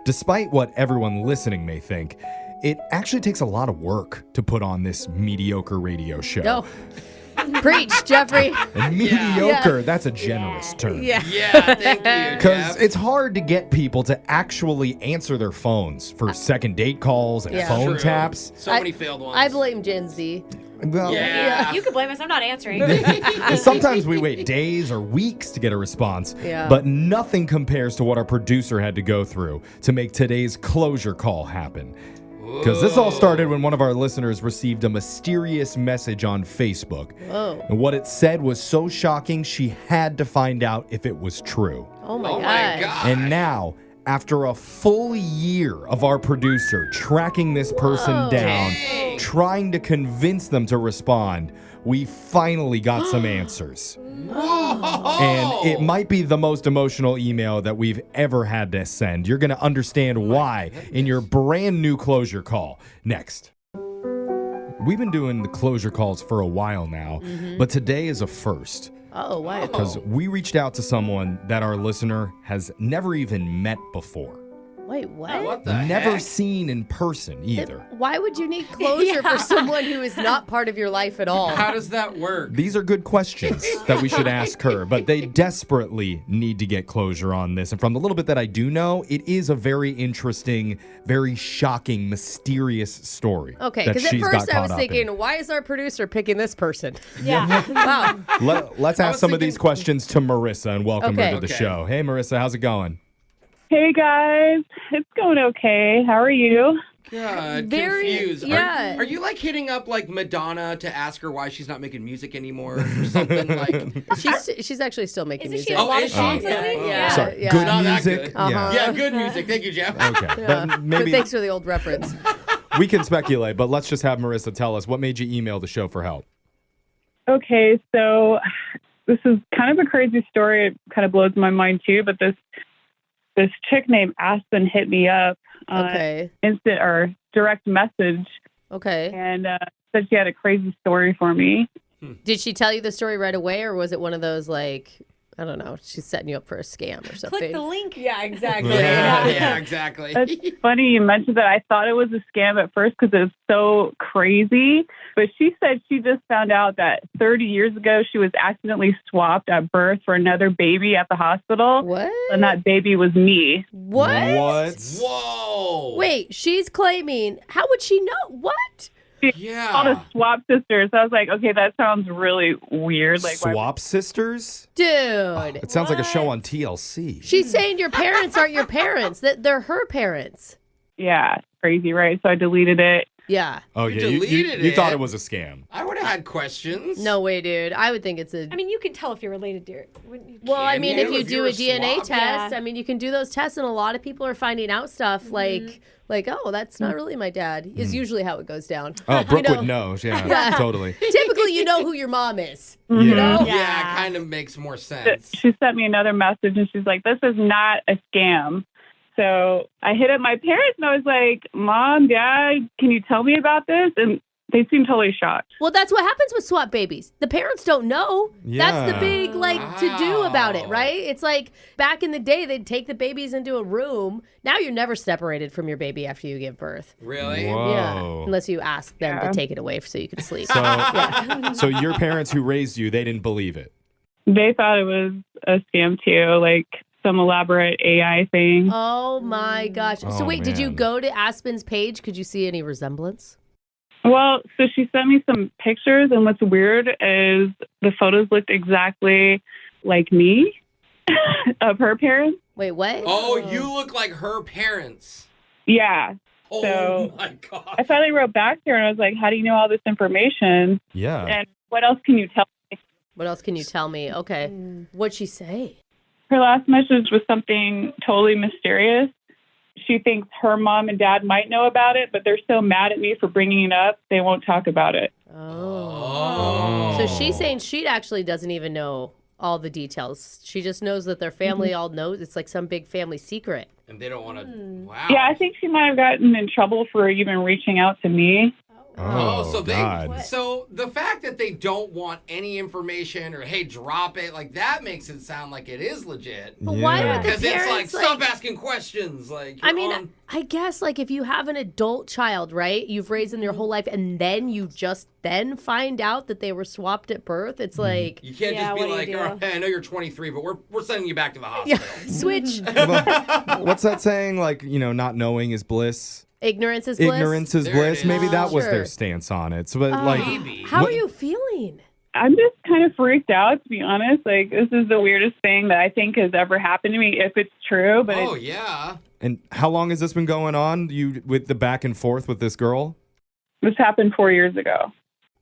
Despite what everyone listening may think, it actually takes a lot of work to put on this mediocre radio show. No. Preach, Jeffrey. And mediocre, that's a generous term. Yeah, thank you. Because it's hard to get people to actually answer their phones for second date calls and phone True. taps. So many failed ones. I blame Gen Z. Well, Yeah. You can blame us. I'm not answering. sometimes we wait days or weeks to get a response, but nothing compares to what our producer had to go through to make today's closure call happen. Because this all started when one of our listeners received a mysterious message on Facebook. Whoa. And what it said was so shocking, she had to find out if it was true. Oh my Oh God. my God. And now, after a full year of our producer tracking this person down, Dang. trying to convince them to respond, we finally got some answers. Whoa. And it might be the most emotional email that we've ever had to send. You're going to understand why in your brand new closure call next. We've been doing the closure calls for a while now, but today is a first. Oh, why? Because we reached out to someone that our listener has never even met before. Wait, what? What the Never heck? seen in person either. Why would you need closure for someone who is not part of your life at all? How does that work? These are good questions that we should ask her, but they desperately need to get closure on this. And from the little bit that I do know, it is a very interesting, very shocking, mysterious story. Okay, that because at she's got first I caught was up thinking, in. why is our producer picking this person? Yeah. Wow. Let's I ask was some of thinking- these questions to Marissa and welcome her to the Okay. show. Hey, Marissa, how's it going? Hey guys, it's going okay. How are you? God, Very- confused. yeah. Are you like hitting up like Madonna to ask her why she's not making music anymore or something like? She's actually still making Isn't she music. a lot is of she? songs Yeah. lately? Yeah. Sorry, yeah. good Not that music. good. Uh-huh. Yeah, good music. Thank you, Jeff. Okay, Yeah. but maybe But thanks for the old reference. we can speculate, but let's just have Marissa tell us what made you email the show for help. Okay, so this is kind of a crazy story. It kind of blows my mind too, but this chick named Aspen hit me up on Okay. instant or direct message Okay. and said she had a crazy story for me. Did she tell you the story right away, or was it one of those like, I don't know, she's setting you up for a scam or something? Click the link. Yeah, exactly. Yeah, exactly. That's funny you mentioned that. I thought it was a scam at first because it was so crazy. But she said she just found out that 30 years ago she was accidentally swapped at birth for another baby at the hospital. What? And that baby was me. What? Whoa. Wait, she's claiming. How would she know? What? Called Yeah. us swap sisters. I was like, okay, that sounds really weird. Like, why? Swap Sisters? Dude. It sounds like a show on TLC. She's saying your parents aren't your parents, that they're her parents. Yeah, crazy, right? So I deleted it. Yeah. Oh, You yeah. You deleted thought it. it was a scam. I would have had questions. No way, dude. I would think it's a. I mean, you can tell if you're related to her. Wouldn't you? Well, I Can mean, you? if you If do you're a a DNA swab? test, Yeah. I mean, you can do those tests, and a lot of people are finding out stuff like, oh, that's not really my dad. Is usually how it goes down. Oh, Brooke know- would know. Yeah, Yeah. totally. Typically, you know who your mom is. Yeah. know? Yeah, it kind of makes more sense. She sent me another message and she's like, this is not a scam. So I hit up my parents and I was like, Mom, Dad, can you tell me about this? And they seemed totally shocked. Well, that's what happens with swap babies. The parents don't know. That's the Yeah. big, to do about it, Wow. right? It's like back in the day, they'd take the babies into a room. Now you're never separated from your baby after you give birth. Really? Whoa. Yeah. Unless you ask them Yeah. to take it away so you can sleep. So, so your parents who raised you, they didn't believe it. They thought it was a scam too, like some elaborate AI thing. Oh my gosh. So Oh, wait, did you man. go to Aspen's page? Could you see any resemblance? Well, so she sent me some pictures, and what's weird is the photos looked exactly like me of her parents. Wait, what? Oh, you look like her parents. Yeah. Oh So- my god. I finally wrote back to her, and I was like, how do you know all this information? Yeah. And what else can you tell me? What else can you tell me? Okay. What'd she say? Her last message was something totally mysterious. She thinks her mom and dad might know about it, but they're so mad at me for bringing it up, they won't talk about it. Oh. So she's saying she actually doesn't even know all the details. She just knows that their family all knows. It's like some big family secret. And they don't want to. Wow. Yeah, I think she might have gotten in trouble for even reaching out to me. So the fact that they don't want any information or hey, drop it, like that makes it sound like it is legit. But why would the Because it's like, parents stop asking questions. Like, I guess like if you have an adult child, right? You've raised them your whole life, and then you just then find out that they were swapped at birth. It's like you can't just be like, oh, hey, I know you're 23, but we're sending you back to the hospital. yeah, switch. What's that saying? Like, not knowing is bliss. Ignorance is bliss. Ignorance is bliss. Maybe that was their stance on it. So, but how are you feeling? I'm just kind of freaked out, to be honest. Like, this is the weirdest thing that I think has ever happened to me, if it's true. But yeah. And how long has this been going on? You with the back and forth with this girl? This happened 4 years ago.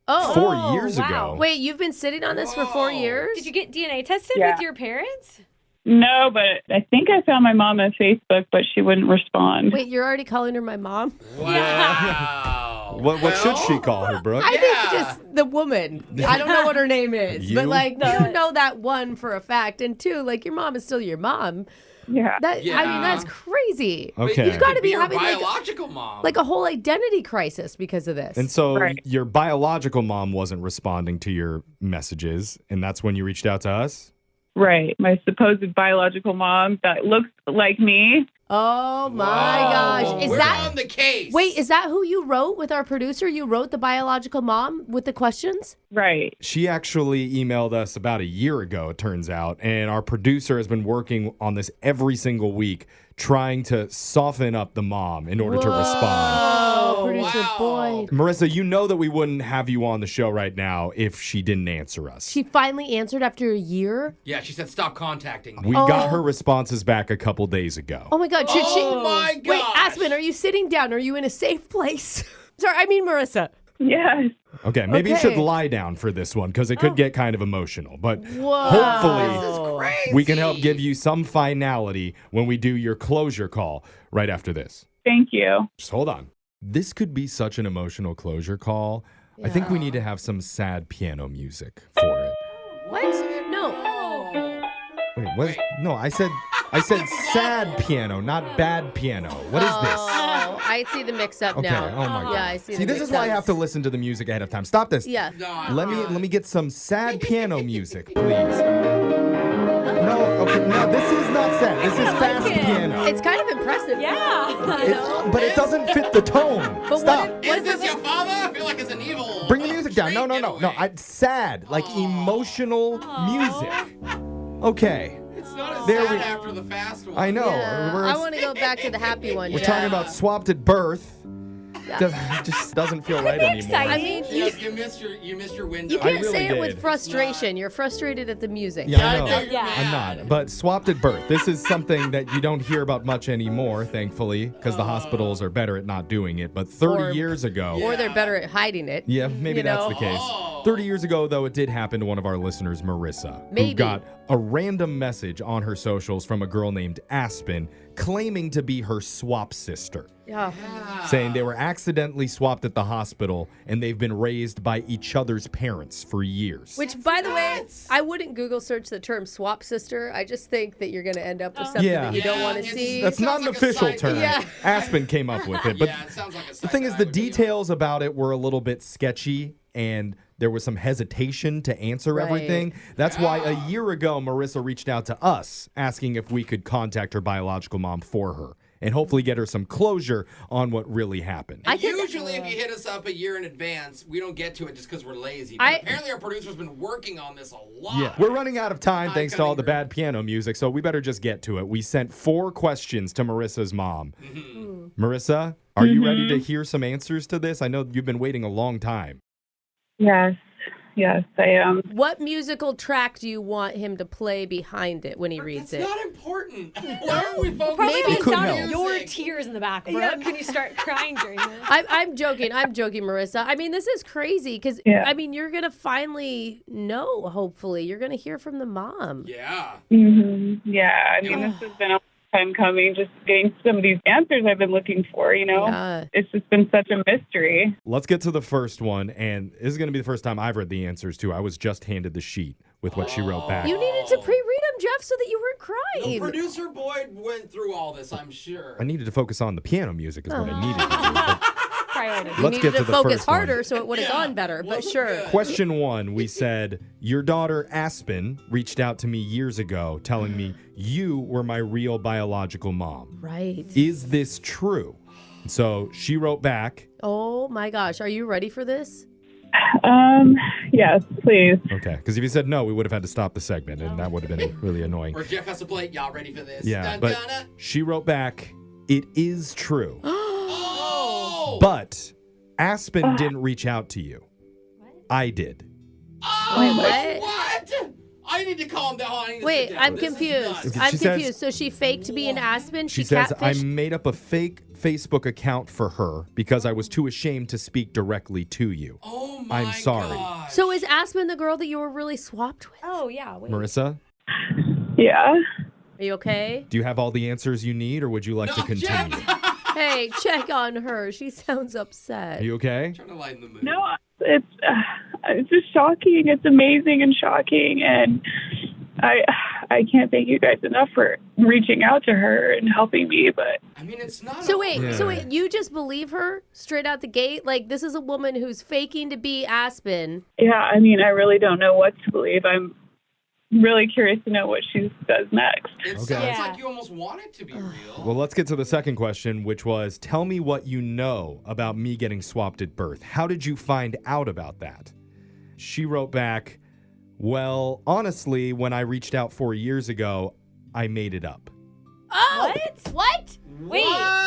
Oh, 4 years ago. Wait, you've been sitting on this for 4 years? Did you get DNA tested with your parents? No, but I think I found my mom on Facebook, but she wouldn't respond. Wait, you're already calling her my mom? Wow. What should she call her, Brooke? I think just the woman. I don't know what her name is. You? But, like, you know that one for a fact. And two, like, your mom is still your mom. Yeah. I mean, that's crazy. Okay. You've got to be your having biological mom. like a whole identity crisis because of this. And so your biological mom wasn't responding to your messages, and that's when you reached out to us? Right. My supposed biological mom that looks like me. Oh my gosh. We're on the case. Wait, is that who you wrote with our producer? You wrote the biological mom with the questions? Right. She actually emailed us about a year ago, it turns out, and our producer has been working on this every single week, trying to soften up the mom in order to respond. Oh, producer Boyd. Marissa, you know that we wouldn't have you on the show right now if she didn't answer us. She finally answered after a year? Yeah, she said stop contacting me. We got her responses back a couple days ago. Oh my God. My God. Wait, Aspen, are you sitting down? Are you in a safe place? Sorry, I mean Marissa. Yes. Okay, maybe you should lie down for this one because it could get kind of emotional. But Whoa. hopefully we can help give you some finality when we do your closure call right after this. Thank you. Just hold on. This could be such an emotional closure call. I think we need to have some sad piano music for it. What? No. Wait, what? No, I said sad piano, not bad piano. What is this? Oh, I see the mix-up Okay. now. Oh my God. Yeah, I see. See, the this is why I have to listen to the music ahead of time. Stop this. Yeah. Let me get some sad piano music, please. No, this is not sad. This is fast piano. It's kind of impressive. Yeah. But it doesn't fit the tone. But Stop. Is this your father? I feel like it's an evil. Bring the music down. No. Sad, like emotional music. Okay. It's not as There sad we- after the fast one. I know. Yeah, I want to go back to the happy one. We're talking about swapped at birth. It just doesn't feel right anymore. exciting. I mean, You missed your window. you can't really say it did. with frustration. You're frustrated at the music. Yeah, I know. Yeah. I'm not. But swapped at birth. This is something that you don't hear about much anymore, thankfully, because the hospitals are better at not doing it. But 30 years ago. Or they're better at hiding it. Yeah, maybe You that's know? the case. 30 years ago, though, it did happen to one of our listeners, Marissa, who Maybe. got a random message on her socials from a girl named Aspen claiming to be her swap sister, Yeah. saying they were accidentally swapped at the hospital and they've been raised by each other's parents for years. Which, by the way, I wouldn't Google search the term swap sister. I just think that you're going to end up with something that you don't want to see. That's not an Sounds like a official side- term. Yeah. Aspen came up with it. But Yeah, it sounds like a the thing is, the details about it were a little bit sketchy and there was some hesitation to answer Right. everything. That's why a year ago, Marissa reached out to us asking if we could contact her biological mom for her and hopefully get her some closure on what really happened. Usually, if you hit us up a year in advance, we don't get to it just because we're lazy. But apparently, our producer's been working on this a lot. Yeah, we're running out of time thanks to all the bad piano music, so we better just get to it. We sent 4 questions to Marissa's mom. Marissa, are you ready to hear some answers to this? I know you've been waiting a long time. Yes, I am. What musical track do you want him to play behind it when he reads That's it? not important. Why are we focusing Probably on It the could sound help. of your tears in the back, Brooke. Can you start crying during this? I'm joking, Marissa. I mean, this is crazy because, I mean, you're going to finally know, hopefully. You're going to hear from the mom. Yeah. Yeah, I mean, this has been a long time coming, just getting some of these answers I've been looking for, Yeah. It's just been such a mystery. Let's get to the first one, and this is going to be the first time I've read the answers, too. I was just handed the sheet with what she wrote back. You needed to pre-read them, Jeff, so that you weren't crying. Producer Boyd went through all this, I'm sure. I needed to focus on the piano music is what I needed to do. But priority. You Let's needed get to to the focus first one. harder so it would have gone better, but Wasn't sure. good. Question 1, we said, your daughter Aspen reached out to me years ago telling me you were my real biological mom. Right. Is this true? So she wrote back. Oh my gosh. Are you ready for this? Yes, please. Okay, because if you said no, we would have had to stop the segment, and that would have been really annoying. Or Jeff has to play, y'all ready for this? Yeah, Dun, but dun, dun. she wrote back, it is true. Oh! But Aspen didn't reach out to you. I did. Oh, Wait, what? I need to calm down. I need to Wait, sit down. I'm This is confused. nuts. I'm She says- confused. So she faked being Aspen? She says, I catfished? made up a fake Facebook account for her because I was too ashamed to speak directly to you. Oh my I'm sorry. gosh. So is Aspen the girl that you were really swapped with? Oh, yeah. Wait. Marissa, Yeah. Are you okay? do you have all the answers you need, or would you like No, to continue? Jeff. Hey, check on her. She sounds upset. Are you okay? Trying to lighten the mood. No, it's just shocking. It's amazing and shocking, and I can't thank you guys enough for reaching out to her and helping me. But I mean, it's not. So wait, Yeah. you just believe her straight out the gate? Like this is a woman who's faking to be Aspen. yeah, I mean, I really don't know what to believe. I'm really curious to know what she does next. It Okay. sounds Yeah. like you almost want it to be real. Well, let's get to the second question, which was, tell me what you know about me getting swapped at birth. How did you find out about that? She wrote back, well, honestly, when I reached out 4 years ago, I made it up. Oh, what? Wait.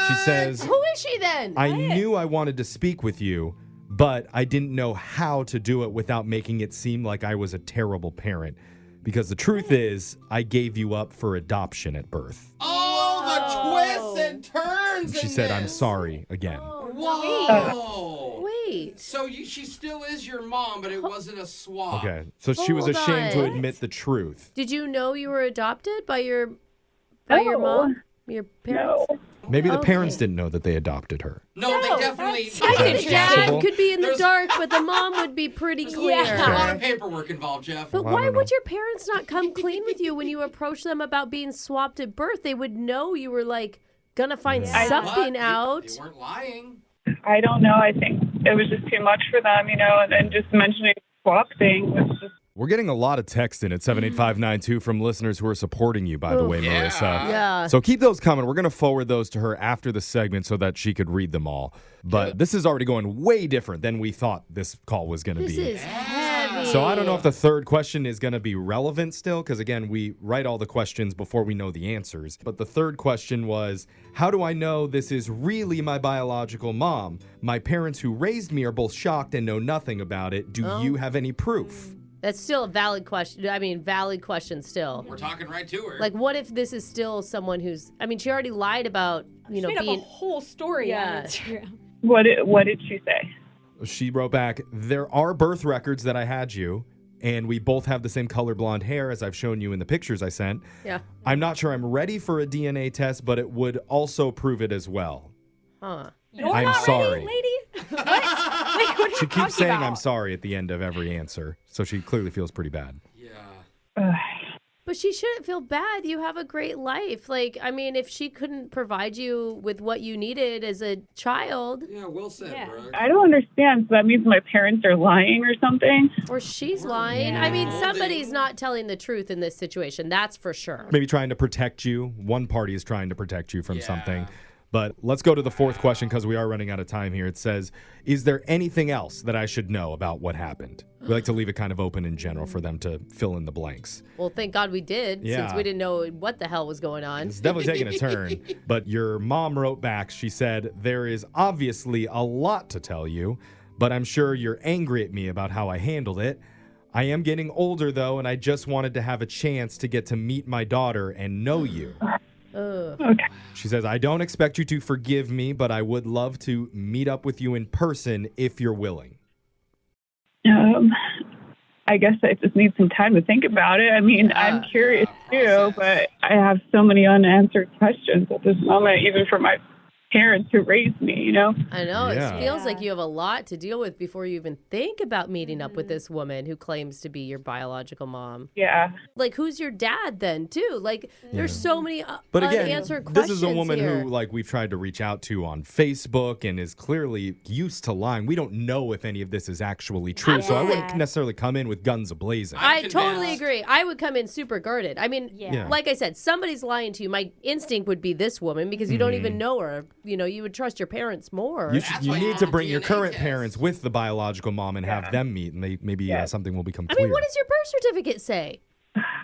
She says, Who is she then? I knew I wanted to speak with you, but I didn't know how to do it without making it seem like I was a terrible parent. Because the truth is, I gave you up for adoption at birth. Oh, the twists and turns. She in said, I'm this. sorry again. Whoa. Wait. So she still is your mom, but it wasn't a swap. Okay, so she was Hold ashamed to on. admit the truth. Did you know you were adopted by your mom? Your parents? No. Maybe the Okay. parents didn't know that they adopted her. No, they definitely. that's- I Is think that the dad possible? could be in the There's- dark, but the mom would be pretty clear. There's a lot Yeah. of paperwork involved, Jeff. But Well, I why don't would know. your parents not come clean with you when you approach them about being swapped at birth? They would know you were like gonna find Yeah. something But out. They weren't lying. I don't know. I think it was just too much for them, and then just mentioning the swap thing was just. We're getting a lot of text in at 78592 from listeners who are supporting you, by the Ooh. way, Yeah. Marissa. Yeah. So keep those coming. We're going to forward those to her after the segment so that she could read them all. But this is already going way different than we thought this call was going to This be. is heavy. So I don't know if the third question is going to be relevant still, because again, we write all the questions before we know the answers. But the third question was, how do I know this is really my biological mom? My parents who raised me are both shocked and know nothing about it. Do you have any proof? That's still a valid question. I mean, valid question still. We're talking right to her. Like, what if this is still someone who's? I mean, she already lied about She made up a being. whole story Yeah. on Instagram. What did she say? She wrote back, there are birth records that I had you, and we both have the same color blonde hair as I've shown you in the pictures I sent. Yeah. I'm not sure I'm ready for a DNA test, but it would also prove it as well. Huh. You're I'm not sorry. ready, lady? What? Wait, what are you She talking keeps saying about? I'm sorry at the end of every answer, so she clearly feels pretty bad. yeah. But she shouldn't feel bad. You have a great life. Like, I mean, if she couldn't provide you with what you needed as a child, Yeah, well said, Yeah. Brooke. I don't understand. So that means my parents are lying or something? or she's lying. I mean, Yeah. somebody's not telling the truth in this situation. That's for sure. Maybe trying to protect you. One party is trying to protect you from Yeah. something. But let's go to the fourth question because we are running out of time here. It says, is there anything else that I should know about what happened? We like to leave it kind of open in general for them to fill in the blanks. Well, thank God we did, since Yeah. we didn't know what the hell was going on. It's definitely taking a turn. But your mom wrote back. She said, there is obviously a lot to tell you, but I'm sure you're angry at me about how I handled it. I am getting older, though, and I just wanted to have a chance to get to meet my daughter and know you. Ugh. Okay. She says, I don't expect you to forgive me, but I would love to meet up with you in person if you're willing. I guess I just need some time to think about it. I mean, I'm curious too, process. but I have so many unanswered questions at this moment, even for my parents who raised me, you know? I know. Yeah. It feels like you have a lot to deal with before you even think about meeting up with this woman who claims to be your biological mom. Yeah. Like, who's your dad then, too? Like, there's so many But again, unanswered this questions is a woman here. who, like, we've tried to reach out to on Facebook and is clearly used to lying. We don't know if any of this is actually true, so I wouldn't necessarily come in with guns a-blazing. I I'm totally convinced. agree. I would come in super guarded. I mean, Yeah. like I said, somebody's lying to you. My instinct would be this woman because you don't even know her. You know, you would trust your parents more. That's You why need you to do bring your DNA current test. parents with the biological mom and have them meet, and maybe something will become I clear. mean, what does your birth certificate say?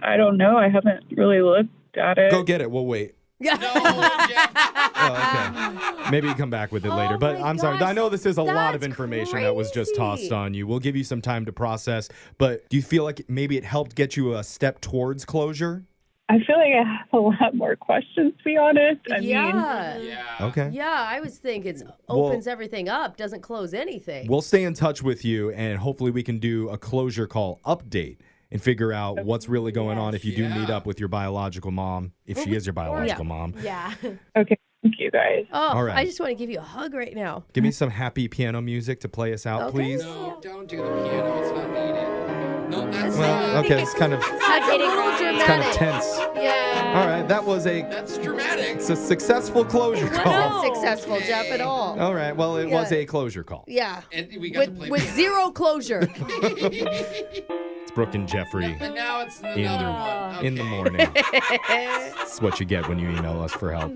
I don't know. I haven't really looked at it. Go get it. We'll wait. No, Jeff. Oh, okay. Maybe you come back with it later. But my I'm sorry. gosh, I know this is a lot of that's information that was just tossed crazy. on you. We'll give you some time to process. But do you feel like maybe it helped get you a step towards closure? I feel like I have a lot more questions, to be honest. I mean, Yeah. Yeah. Okay. Yeah, I was thinking it opens everything up, doesn't close anything. We'll stay in touch with you, and hopefully we can do a closure call update and figure out what's really going on if you do meet up with your biological mom, if she is your biological mom. Yeah. okay. Thank you, guys. Oh, All right. I just want to give you a hug right now. Give me some happy piano music to play us out, Okay. please. No, don't do the piano. It's not needed. No, that's Well, not. okay, it's kind of That's a little dramatic. tense. Yeah. All right, that was That's dramatic. it's a successful closure It call. wasn't successful, Jeff, at all. All right, well, it was Yeah. a closure call. Yeah. And we got to play With piano. zero closure. It's Brooke and Jeffrey And now it's another one. in the Okay. morning. That's what you get when you email us for help.